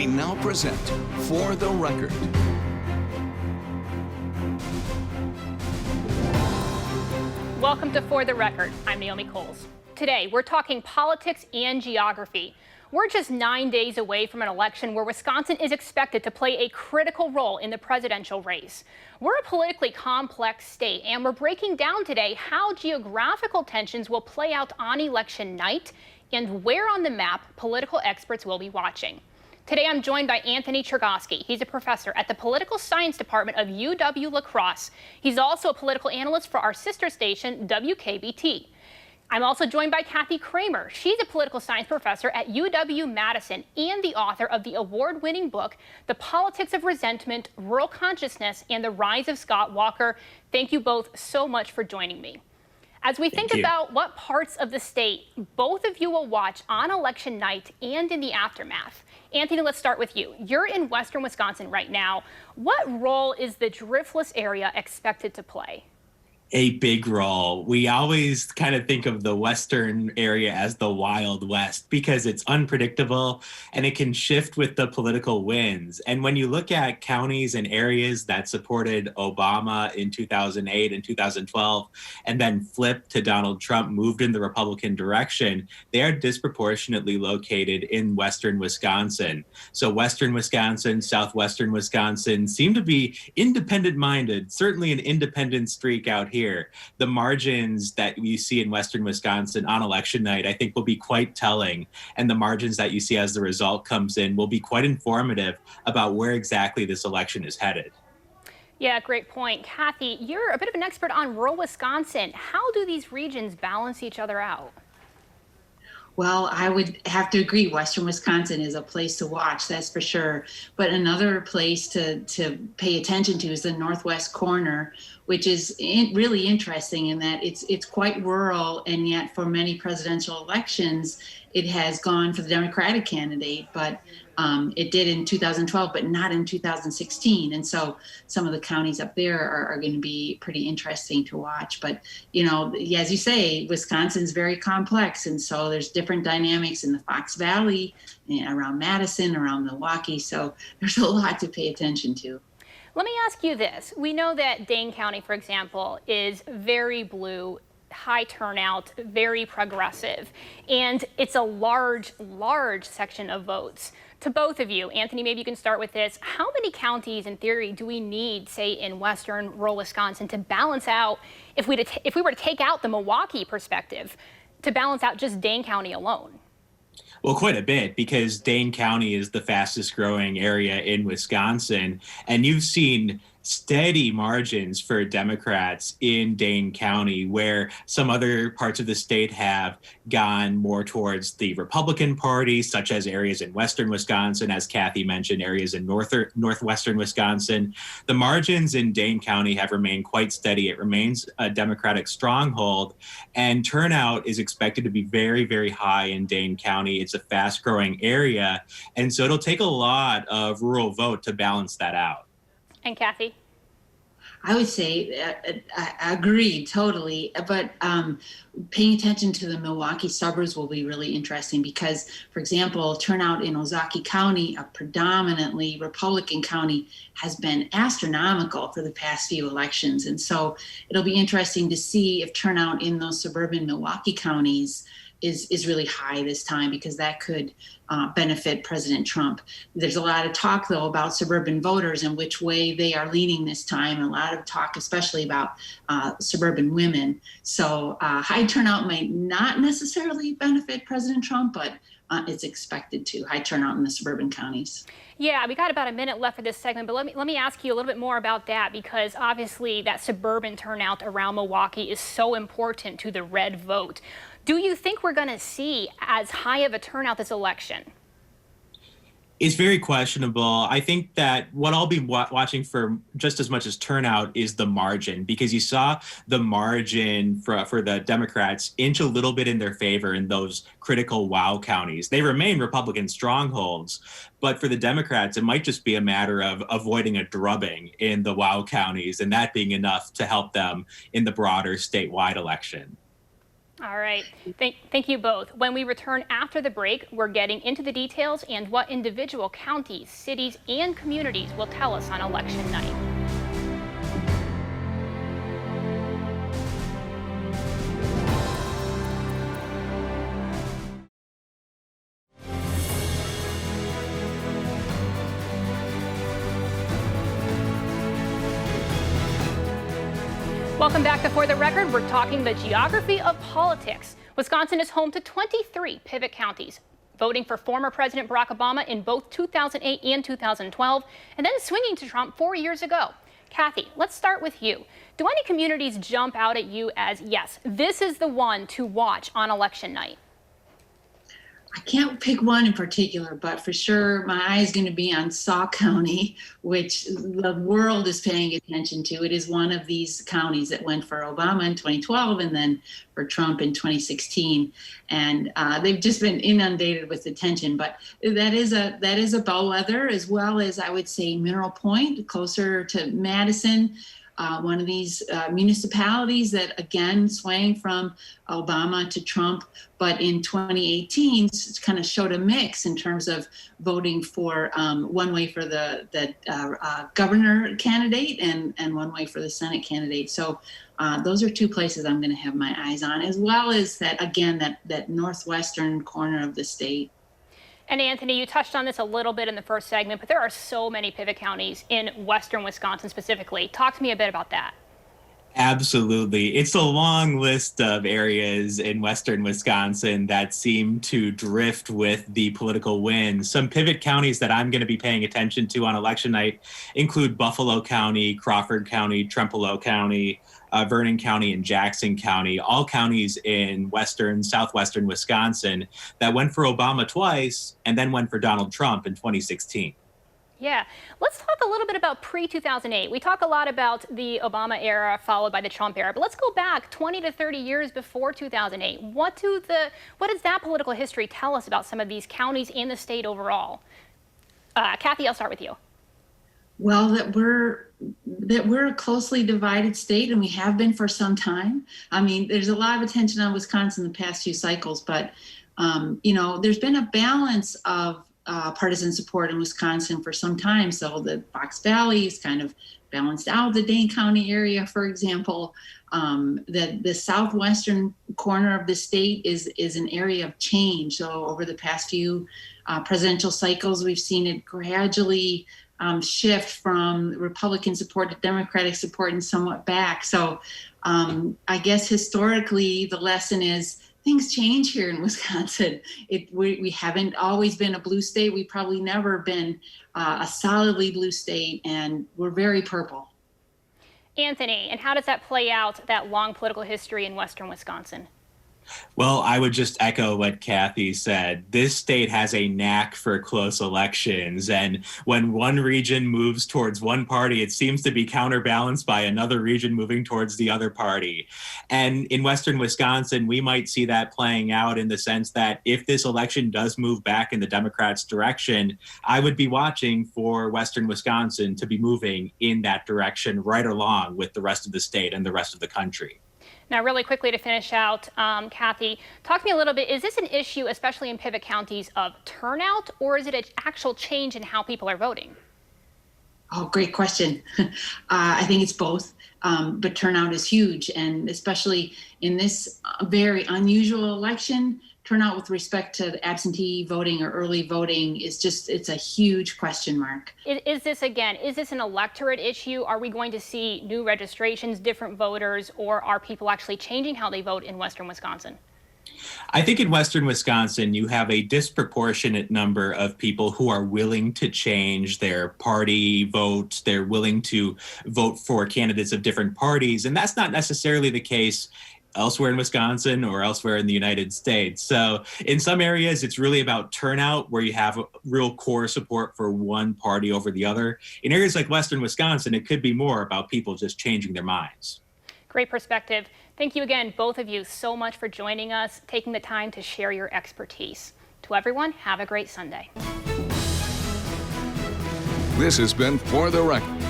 We now present For the Record. Welcome to For the Record. I'm Naomi Coles. Today, we're talking politics and geography. We're just 9 days away from an election where Wisconsin is expected to play a critical role in the presidential race. We're a politically complex state, and we're breaking down today how geographical tensions will play out on election night and where on the map political experts will be watching. Today, I'm joined by Anthony Chergosky. He's a professor at the Political Science Department of UW-La Crosse. He's also a political analyst for our sister station, WKBT. I'm also joined by Cramer. She's a political science professor at UW-Madison and the author of the award-winning book, The Politics of Resentment, Rural Consciousness, and the Rise of Scott Walker. Thank you both so much for joining me. As we think about what parts of the state both of you will watch on election night and in the aftermath. Anthony, let's start with you. You're in western Wisconsin right now. What role is the driftless area expected to play? A big role. We always kind of think of the western area as the Wild West because it's unpredictable and it can shift with the political winds. And when you look at counties and areas that supported Obama in 2008 and 2012 and then flipped to Donald Trump, moved in the Republican direction, they are disproportionately located in western Wisconsin. So western Wisconsin, southwestern Wisconsin seem to be independent-minded, certainly an independent streak out here. The margins that you see in western Wisconsin on election night, I think, will be quite telling. And the margins that you see as the result comes in will be quite informative about where exactly this election is headed. Yeah, great point. Kathy, you're a bit of an expert on rural Wisconsin. How do these regions balance each other out? Well, I would have to agree. Western Wisconsin is a place to watch, that's for sure. But another place to pay attention to is the northwest corner, which is really interesting in that it's quite rural, and yet for many presidential elections, it has gone for the Democratic candidate, but it did in 2012, but not in 2016. And so some of the counties up there are going to be pretty interesting to watch. But, you know, as you say, Wisconsin's very complex. And so there's different dynamics in the Fox Valley, around Madison, around Milwaukee. So there's a lot to pay attention to. Let me ask you this. We know that Dane County, for example, is very blue, high turnout, very progressive, and it's a large section of votes. To both of you, Anthony, maybe you can start with this. How many counties, in theory, do we need, say, in western rural Wisconsin to balance out, if we were to take out the Milwaukee perspective, to balance out just Dane County alone? Well, quite a bit, because Dane County is the fastest growing area in Wisconsin, and you've seen steady margins for Democrats in Dane County, where some other parts of the state have gone more towards the Republican Party, such as areas in western Wisconsin, as Kathy mentioned, areas in northwestern Wisconsin. The margins in Dane County have remained quite steady. It remains a Democratic stronghold, and turnout is expected to be very, very high in Dane County. It's a fast-growing area, and so it'll take a lot of rural vote to balance that out. And Kathy? I would say I agree totally, but paying attention to the Milwaukee suburbs will be really interesting because, for example, turnout in Ozaukee County, a predominantly Republican county, has been astronomical for the past few elections. And so it'll be interesting to see if turnout in those suburban Milwaukee counties is really high this time, because that could benefit President Trump. There's a lot of talk, though, about suburban voters and which way they are leaning this time, and a lot of talk especially about suburban women. So high turnout might not necessarily benefit President Trump, but it's expected to. High turnout in the suburban counties. Yeah, we got about a minute left for this segment, but let me ask you a little bit more about that, because obviously that suburban turnout around Milwaukee is so important to the red vote. Do you think we're going to see as high of a turnout this election? Is very questionable. I think that what I'll be watching for just as much as turnout is the margin, because you saw the margin for the Democrats inch a little bit in their favor in those critical wow counties. They remain Republican strongholds, but for the Democrats, it might just be a matter of avoiding a drubbing in the wow counties, and that being enough to help them in the broader statewide election. All right. Thank you both. When we return after the break, we're getting into the details and what individual counties, cities, and communities will tell us on election night. Welcome back to For the Record. We're talking the geography of politics. Wisconsin is home to 23 pivot counties, voting for former President Barack Obama in both 2008 and 2012, and then swinging to Trump 4 years ago. Kathy, let's start with you. Do any communities jump out at you as, yes, this is the one to watch on election night? I can't pick one in particular, but for sure my eye is going to be on Sauk County, which the world is paying attention to. It is one of these counties that went for Obama in 2012 and then for Trump in 2016. And they've just been inundated with attention. But that is a bellwether, as well as, I would say, Mineral Point, closer to Madison. One of these municipalities that, again, swang from Obama to Trump, but in 2018 kind of showed a mix in terms of voting for one way for the governor candidate and one way for the Senate candidate. So those are two places I'm going to have my eyes on, as well as that northwestern corner of the state. And Anthony, you touched on this a little bit in the first segment, but there are so many pivot counties in western Wisconsin specifically. Talk to me a bit about that. Absolutely. It's a long list of areas in western Wisconsin that seem to drift with the political winds. Some pivot counties that I'm going to be paying attention to on election night include Buffalo County, Crawford County, Trempealeau County, Vernon County, and Jackson County, all counties in southwestern Wisconsin that went for Obama twice and then went for Donald Trump in 2016. Yeah. Let's talk a little bit about pre-2008. We talk a lot about the Obama era followed by the Trump era, but let's go back 20 to 30 years before 2008. What does that political history tell us about some of these counties and the state overall? Kathy, I'll start with you. Well, that we're a closely divided state, and we have been for some time. I mean, there's a lot of attention on Wisconsin the past few cycles, but there's been a balance of partisan support in Wisconsin for some time. So the Fox Valley is kind of balanced out the Dane County area, for example. The southwestern corner of the state is an area of change. So over the past few presidential cycles, we've seen it gradually shift from Republican support to Democratic support and somewhat back. So I guess historically the lesson is things change here in Wisconsin. We haven't always been a blue state. We've probably never been a solidly blue state, and we're very purple. Anthony, and how does that play out, that long political history in western Wisconsin? Well, I would just echo what Kathy said. This state has a knack for close elections, and when one region moves towards one party, it seems to be counterbalanced by another region moving towards the other party. And in western Wisconsin, we might see that playing out in the sense that if this election does move back in the Democrats' direction, I would be watching for western Wisconsin to be moving in that direction right along with the rest of the state and the rest of the country. Now, really quickly to finish out, Kathy, talk to me a little bit. Is this an issue, especially in pivot counties, of turnout, or is it an actual change in how people are voting? Oh, great question. I think it's both, but turnout is huge. And especially in this very unusual election, turnout with respect to absentee voting or early voting it's a huge question mark. Is this an electorate issue? Are we going to see new registrations, different voters, or are people actually changing how they vote in western Wisconsin? I think in western Wisconsin, you have a disproportionate number of people who are willing to change their party vote. They're willing to vote for candidates of different parties. And that's not necessarily the case elsewhere in Wisconsin or elsewhere in the United States. So in some areas, it's really about turnout, where you have real core support for one party over the other. In areas like western Wisconsin, it could be more about people just changing their minds. Great perspective. Thank you again, both of you, so much for joining us, taking the time to share your expertise. To everyone, have a great Sunday. This has been For the Record